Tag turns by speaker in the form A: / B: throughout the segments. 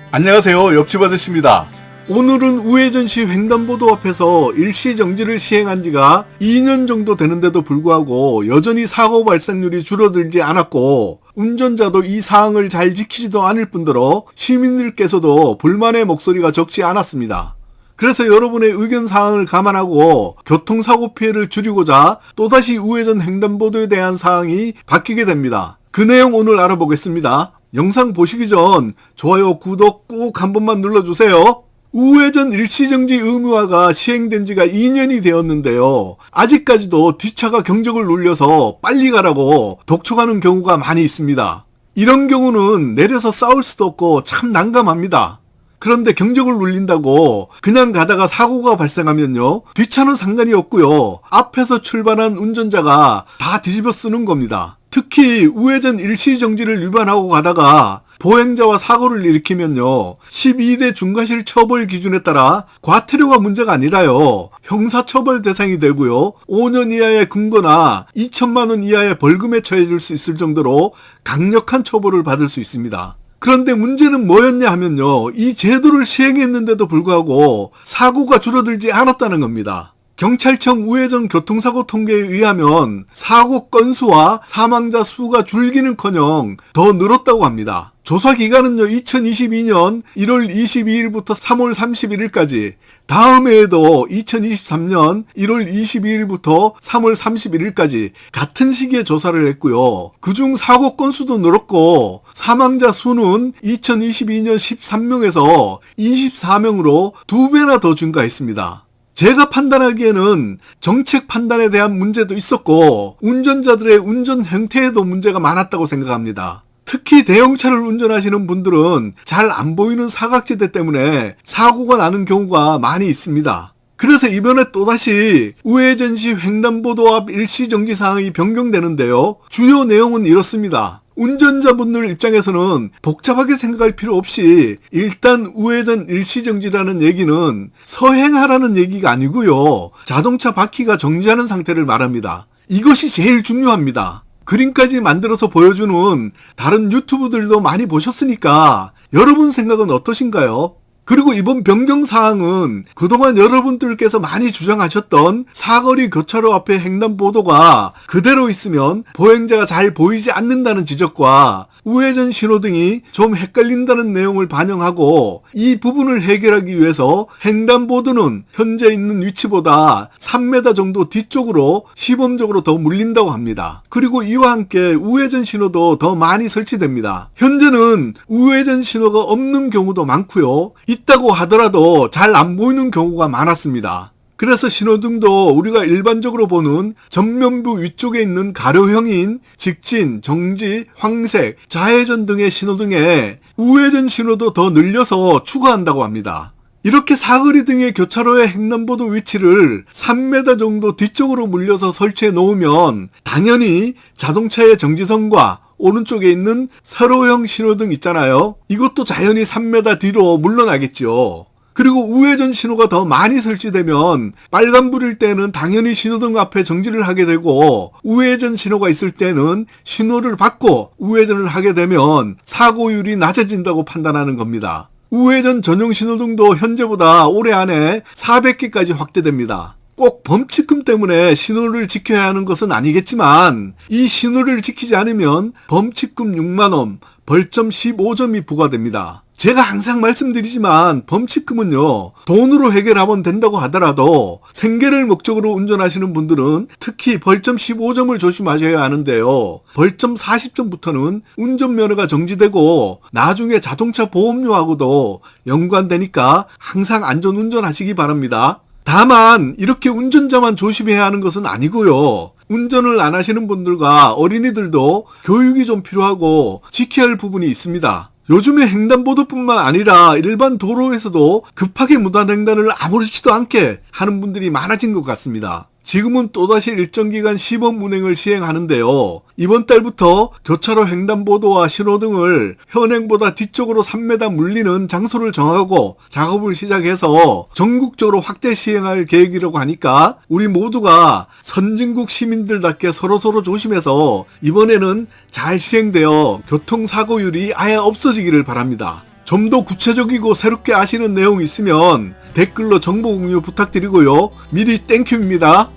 A: 안녕하세요, 옆집 아저씨입니다. 오늘은 우회전시 횡단보도 앞에서 일시정지를 시행한 지가 2년 정도 되는데도 불구하고 여전히 사고 발생률이 줄어들지 않았고 운전자도 이 사항을 잘 지키지도 않을 뿐더러 시민들께서도 불만의 목소리가 적지 않았습니다. 그래서 여러분의 의견사항을 감안하고 교통사고 피해를 줄이고자 또다시 우회전 횡단보도에 대한 사항이 바뀌게 됩니다. 그 내용 오늘 알아보겠습니다. 영상 보시기 전 좋아요, 구독 꾹 한 번만 눌러주세요. 우회전 일시정지 의무화가 시행된 지가 2년이 되었는데요. 아직까지도 뒷차가 경적을 울려서 빨리 가라고 독촉하는 경우가 많이 있습니다. 이런 경우는 내려서 싸울 수도 없고 참 난감합니다. 그런데 경적을 울린다고 그냥 가다가 사고가 발생하면요, 뒷차는 상관이 없고요, 앞에서 출발한 운전자가 다 뒤집어 쓰는 겁니다. 특히 우회전 일시정지를 위반하고 가다가 보행자와 사고를 일으키면요, 12대 중과실 처벌 기준에 따라 과태료가 문제가 아니라요, 형사처벌 대상이 되고요, 5년 이하의 금고나 2천만 원 이하의 벌금에 처해질 수 있을 정도로 강력한 처벌을 받을 수 있습니다. 그런데 문제는 뭐였냐 하면요, 이 제도를 시행했는데도 불구하고 사고가 줄어들지 않았다는 겁니다. 경찰청 우회전 교통사고 통계에 의하면 사고 건수와 사망자 수가 줄기는커녕 더 늘었다고 합니다. 조사 기간은요, 2022년 1월 22일부터 3월 31일까지, 다음 해에도 2023년 1월 22일부터 3월 31일까지 같은 시기에 조사를 했고요. 그중 사고 건수도 늘었고 사망자 수는 2022년 13명에서 24명으로 2배나 더 증가했습니다. 제가 판단하기에는 정책 판단에 대한 문제도 있었고 운전자들의 운전 행태에도 문제가 많았다고 생각합니다. 특히 대형차를 운전하시는 분들은 잘 안 보이는 사각지대 때문에 사고가 나는 경우가 많이 있습니다. 그래서 이번에 또다시 우회전시 횡단보도 앞 일시정지 사항이 변경되는데요. 주요 내용은 이렇습니다. 운전자분들 입장에서는 복잡하게 생각할 필요 없이 일단 우회전 일시정지라는 얘기는 서행하라는 얘기가 아니고요, 자동차 바퀴가 정지하는 상태를 말합니다. 이것이 제일 중요합니다. 그림까지 만들어서 보여주는 다른 유튜브들도 많이 보셨으니까 여러분 생각은 어떠신가요? 그리고 이번 변경사항은 그동안 여러분들께서 많이 주장하셨던 사거리 교차로 앞에 횡단보도가 그대로 있으면 보행자가 잘 보이지 않는다는 지적과 우회전 신호등이 좀 헷갈린다는 내용을 반영하고 이 부분을 해결하기 위해서 횡단보도는 현재 있는 위치보다 3m 정도 뒤쪽으로 시범적으로 더 물린다고 합니다. 그리고 이와 함께 우회전 신호도 더 많이 설치됩니다. 현재는 우회전 신호가 없는 경우도 많고요, 있다고 하더라도 잘 안 보이는 경우가 많았습니다. 그래서 신호등도 우리가 일반적으로 보는 전면부 위쪽에 있는 가로형인 직진, 정지, 황색, 좌회전 등의 신호등에 우회전 신호도 더 늘려서 추가한다고 합니다. 이렇게 사거리 등의 교차로의 횡단보도 위치를 3m 정도 뒤쪽으로 물려서 설치해 놓으면 당연히 자동차의 정지선과 오른쪽에 있는 세로형 신호등 있잖아요. 이것도 자연히 3m 뒤로 물러나겠죠. 그리고 우회전 신호가 더 많이 설치되면 빨간불일 때는 당연히 신호등 앞에 정지를 하게 되고 우회전 신호가 있을 때는 신호를 받고 우회전을 하게 되면 사고율이 낮아진다고 판단하는 겁니다. 우회전 전용 신호등도 현재보다 올해 안에 400개까지 확대됩니다. 꼭 범칙금 때문에 신호를 지켜야 하는 것은 아니겠지만 이 신호를 지키지 않으면 범칙금 6만원, 벌점 15점이 부과됩니다. 제가 항상 말씀드리지만 범칙금은요, 돈으로 해결하면 된다고 하더라도 생계를 목적으로 운전하시는 분들은 특히 벌점 15점을 조심하셔야 하는데요, 벌점 40점부터는 운전면허가 정지되고 나중에 자동차 보험료하고도 연관되니까 항상 안전운전 하시기 바랍니다. 다만 이렇게 운전자만 조심해야 하는 것은 아니고요, 운전을 안 하시는 분들과 어린이들도 교육이 좀 필요하고 지켜야 할 부분이 있습니다. 요즘에 횡단보도뿐만 아니라 일반 도로에서도 급하게 무단횡단을 아무렇지도 않게 하는 분들이 많아진 것 같습니다. 지금은 또다시 일정 기간 시범 운행을 시행하는데요. 이번 달부터 교차로 횡단보도와 신호등을 현행보다 뒤쪽으로 3m 물리는 장소를 정하고 작업을 시작해서 전국적으로 확대 시행할 계획이라고 하니까 우리 모두가 선진국 시민들답게 서로서로 조심해서 이번에는 잘 시행되어 교통사고율이 아예 없어지기를 바랍니다. 좀 더 구체적이고 새롭게 아시는 내용 있으면 댓글로 정보 공유 부탁드리고요. 미리 땡큐입니다.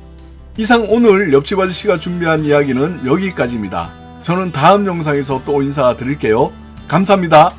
A: 이상 오늘 옆집 아저씨가 준비한 이야기는 여기까지입니다. 저는 다음 영상에서 또 인사드릴게요. 감사합니다.